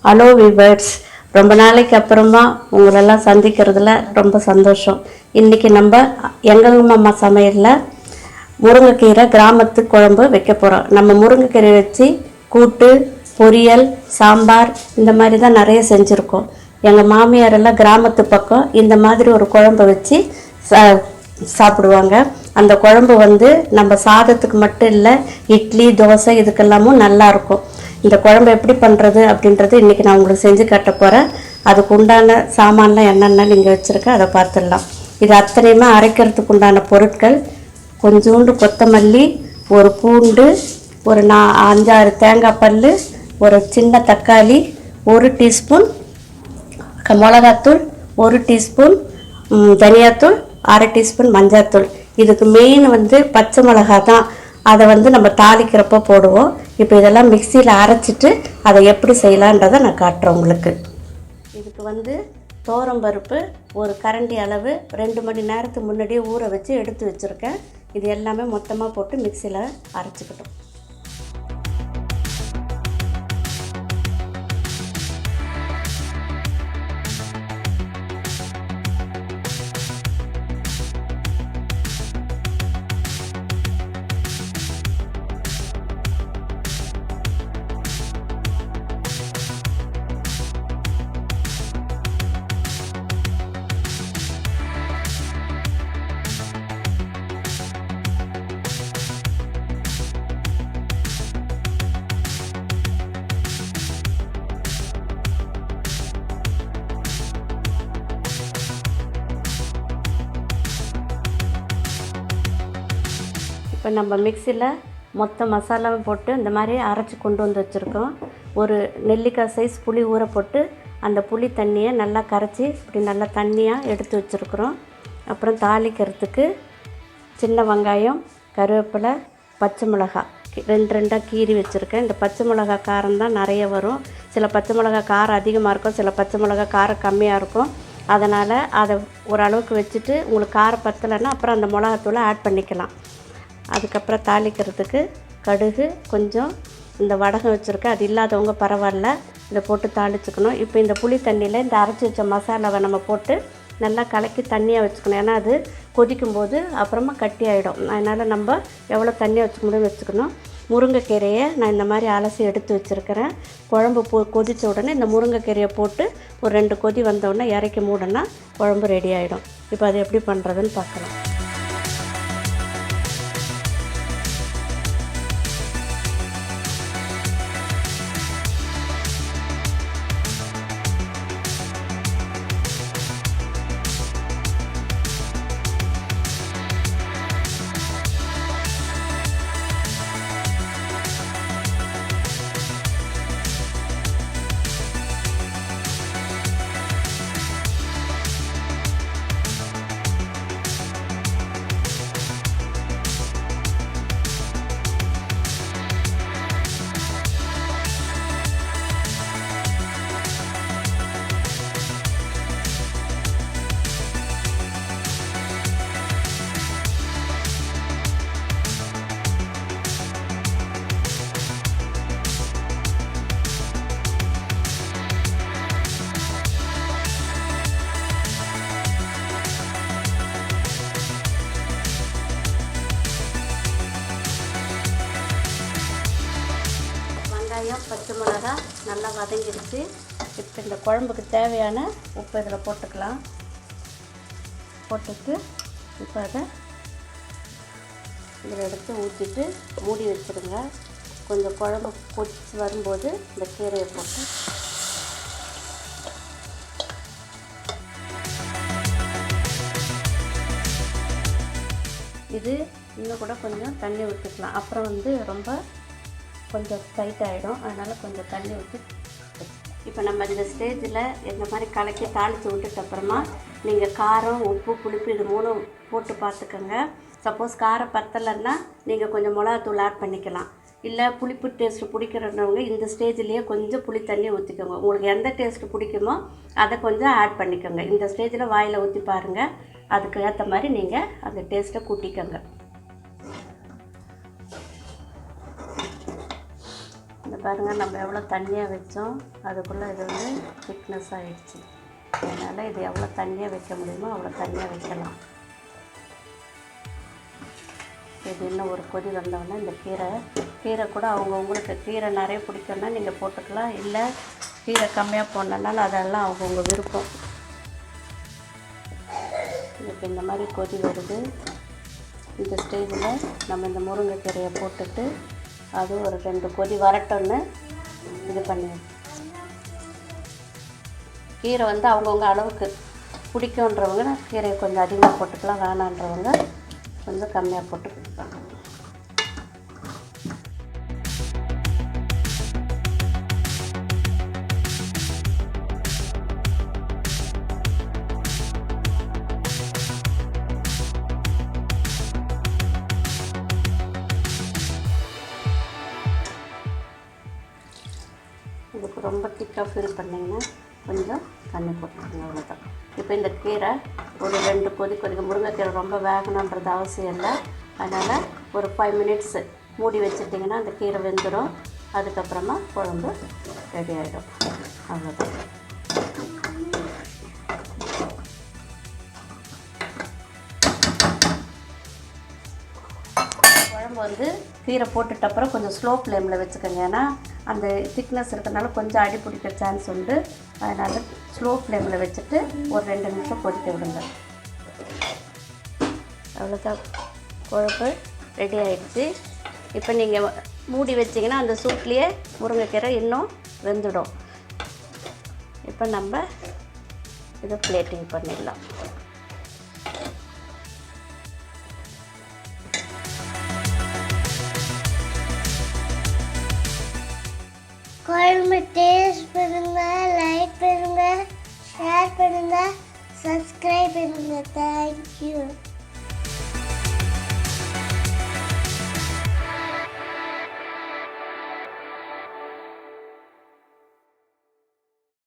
Hello viewers, ரொம்ப நாளைக்கு அப்புறமா உங்களெல்லாம் சந்திக்கிறதுல ரொம்ப சந்தோஷம். இன்றைக்கி நம்ம எங்கள் அம்மா சமையலில் முருங்கைக்கீரை கிராமத்து குழம்பு வைக்க போகிறோம். நம்ம முருங்கைக்கீரை வச்சு கூட்டு, பொரியல், சாம்பார் இந்த மாதிரி தான் நிறைய செஞ்சுருக்கோம். எங்கள் மாமியாரெல்லாம் கிராமத்து பக்கம் இந்த மாதிரி ஒரு குழம்பு வச்சு சாப்பிடுவாங்க. அந்த குழம்பு நம்ம சாதத்துக்கு மட்டும் இல்லை, இட்லி, தோசை இதுக்கெல்லாமும் நல்லாயிருக்கும். இந்த குழம்பு எப்படி பண்ணுறது அப்படின்றது இன்றைக்கி நான் உங்களுக்கு செஞ்சு காட்ட போகிறேன். அதுக்கு உண்டான சாமான்லாம் என்னென்ன நீங்கள் வச்சுருக்கேன் அதை பார்த்துடலாம். இது அத்தனையுமே அரைக்கிறதுக்கு உண்டான பொருட்கள்: கொஞ்சோண்டு கொத்தமல்லி, ஒரு பூண்டு, ஒரு 5-6 தேங்காய் பல், ஒரு சின்ன தக்காளி, 1 டீஸ்பூன் மிளகாத்தூள், 1 டீஸ்பூன் தனியாத்தூள், 1/2 டீஸ்பூன் மஞ்சாத்தூள். இதுக்கு மெயின் பச்சை மிளகா தான். அதை நம்ம தாளிக்கிறப்போ போடுவோம். இப்போ இதெல்லாம் மிக்சியில் அரைச்சிட்டு அதை எப்படி செய்யலான்றதை நான் காட்டுறேன் உங்களுக்கு. இதுக்கு தோரம் பருப்பு ஒரு கரண்டி அளவு 2 மணி நேரத்துக்கு முன்னாடியே ஊற வச்சு எடுத்து வச்சுருக்கேன். இது எல்லாமே மொத்தமாக போட்டு மிக்சியில் அரைச்சிக்கிட்டோம். இப்போ நம்ம மிக்சியில் மொத்த மசாலாவும் போட்டு இந்த மாதிரி அரைச்சி கொண்டு வந்து வச்சுருக்கோம். ஒரு நெல்லிக்காய் சைஸ் புளி ஊற போட்டு அந்த புளி தண்ணியை நல்லா கரைச்சி இப்படி நல்லா தண்ணியாக எடுத்து வச்சுருக்குறோம். அப்புறம் தாளிக்கிறதுக்கு சின்ன வெங்காயம், கருவேப்பிலை, பச்சை மிளகாய் 2 கீறி வச்சுருக்கேன். இந்த பச்சை மிளகாய் காரம் தான் நிறைய வரும். சில பச்சை மிளகாய் காரம் அதிகமாக இருக்கும், சில பச்சை மிளகாய் காரம் கம்மியாக இருக்கும். அதனால் அதை ஓரளவுக்கு வச்சுட்டு உங்களுக்கு காரம் பத்தலைன்னா அப்புறம் அந்த மிளகாத்தூளை ஆட் பண்ணிக்கலாம். அதுக்கப்புறம் தாளிக்கிறதுக்கு கடுகு, கொஞ்சம் இந்த வடகம் வச்சுருக்கேன். அது இல்லாதவங்க பரவாயில்ல, இதை போட்டு தாளிச்சுக்கணும். இப்போ இந்த புளி தண்ணியில் இந்த அரைச்சி வச்ச மசாலாவை நம்ம போட்டு நல்லா கலக்கி தண்ணியாக வச்சுக்கணும். ஏன்னா அது கொதிக்கும்போது அப்புறமா கட்டி ஆகிடும். அதனால் நம்ம எவ்வளோ தண்ணியாக வச்சுக்க முடியும் வச்சுக்கணும். முருங்கைக்கீரையை நான் இந்த மாதிரி அலசி எடுத்து வச்சுருக்கிறேன். குழம்பு கொதித்த உடனே இந்த முருங்கைக்கீரையை போட்டு ஒரு 2 கொதி வந்தோடனே இறக்கி மூடனா குழம்பு ரெடி ஆகிடும். இப்போ அது எப்படி பண்ணுறதுன்னு பார்க்கலாம். பச்சை மிளகா நல்லா வதங்கிடுச்சு. இப்போ இந்த குழம்புக்கு தேவையான உப்பு இதில் போட்டுக்கலாம். போட்டுட்டு இப்போ அதை இதில் எடுத்து ஊற்றிட்டு மூடி வச்சுருங்க. கொஞ்சம் குழம்பு கொதிச்சு வரும்போது இந்த கீரையை போட்டு இது இன்னும் கூட கொஞ்சம் தண்ணி ஊற்றிக்கலாம். அப்புறம் ரொம்ப கொஞ்சம் டைட் ஆகிடும். அதனால் கொஞ்சம் தண்ணி ஊற்றி இப்போ நம்ம இந்த ஸ்டேஜில் இந்த மாதிரி கலக்கி தாளித்து விட்டுட்டு அப்புறமா நீங்கள் காரம், உப்பு, புளிப்பு இது 3 போட்டு பார்த்துக்கோங்க. சப்போஸ் காரம் பத்தலைன்னா நீங்கள் கொஞ்சம் மிளகாத்தூள் ஆட் பண்ணிக்கலாம். இல்லை புளிப்பு டேஸ்ட்டு பிடிக்கிறவங்க இந்த ஸ்டேஜ்லேயே கொஞ்சம் புளி தண்ணி ஊற்றிக்கோங்க. உங்களுக்கு எந்த டேஸ்ட்டு பிடிக்குமோ அதை கொஞ்சம் ஆட் பண்ணிக்கோங்க. இந்த ஸ்டேஜில் வாயில் ஊற்றி பாருங்கள். அதுக்கு ஏற்ற மாதிரி நீங்கள் அந்த டேஸ்ட்டை கூட்டிக்கோங்க. பாருங்கள், நம்ம எவ்வளோ தண்ணியாக வச்சோம் அதுக்குள்ளே இது வந்து திக்னஸ் ஆகிடுச்சு. அதனால் இது எவ்வளோ தண்ணியாக வைக்க முடியுமோ அவ்வளோ தண்ணியாக வைக்கலாம். இது இன்னும் ஒரு கொதி வந்தோடனே இந்த கீரை கூட அவங்கவுங்களுக்கு கீரை நிறைய பிடிக்கும்னா நீங்கள் போட்டுக்கலாம், இல்லை கீரை கம்மியாக போடணுன்னாலும் அதெல்லாம் அவங்கவுங்க விருப்பம். இப்போ இந்த மாதிரி கொதி வருது. இந்த ஸ்டேஜில் நம்ம இந்த முருங்கைக்கீரையை போட்டுட்டு அது ஒரு 2 கொதி வரட்டோன்னு இது பண்ணிடுவோம். கீரை வந்து அவங்கவுங்க அளவுக்கு பிடிக்குன்றவங்க கீரையை கொஞ்சம் அதிகமாக போட்டுக்கலாம், வேணான்றவங்க கொஞ்சம் கம்மியாக போட்டு கொடுப்பாங்க. இதுக்கு ரொம்ப திக்காக ஃபீல் பண்ணிங்கன்னா கொஞ்சம் தண்ணி போட்டுக்கோங்க, அவ்வளோதான். இப்போ இந்த கீரை ஒரு 2 கொதிக்க முருங்கைக்கீரை ரொம்ப வேகணுன்றது அவசியம் இல்லை. அதனால் ஒரு 5 மினிட்ஸ் மூடி வச்சுட்டிங்கன்னா அந்த கீரை வெந்துடும். அதுக்கப்புறமா குழம்பு ரெடி ஆகிடும், அவ்வளோதான். குழம்பு வந்து கீரை போட்டுட்டப்புறம் கொஞ்சம் ஸ்லோ ஃப்ளேமில் வச்சுக்கோங்க. ஏன்னா அந்த திக்னஸ் இருக்கிறதுனால கொஞ்சம் அடி பிடிக்க சான்ஸ் உண்டு. அதனால் ஸ்லோ ஃப்ளேமில் வச்சுட்டு ஒரு 2 நிமிஷம் கொதிக்க விடுங்க, அவ்வளோதான். குழம்பு ரெடி ஆகிடுச்சு. இப்போ நீங்கள் மூடி வச்சிங்கன்னா அந்த சூட்லேயே முருங்கைக்கீரை இன்னும் வெந்துடும். இப்போ நம்ம இதை பிளேட்டிங் பண்ணிடலாம். குழம்பு டேஸ்ட் பண்ணுங்க, லைக் பண்ணுங்க, ஷேர் பண்ணுங்க, சப்ஸ்கிரைப் பண்ணுங்க. தேங்க்யூ.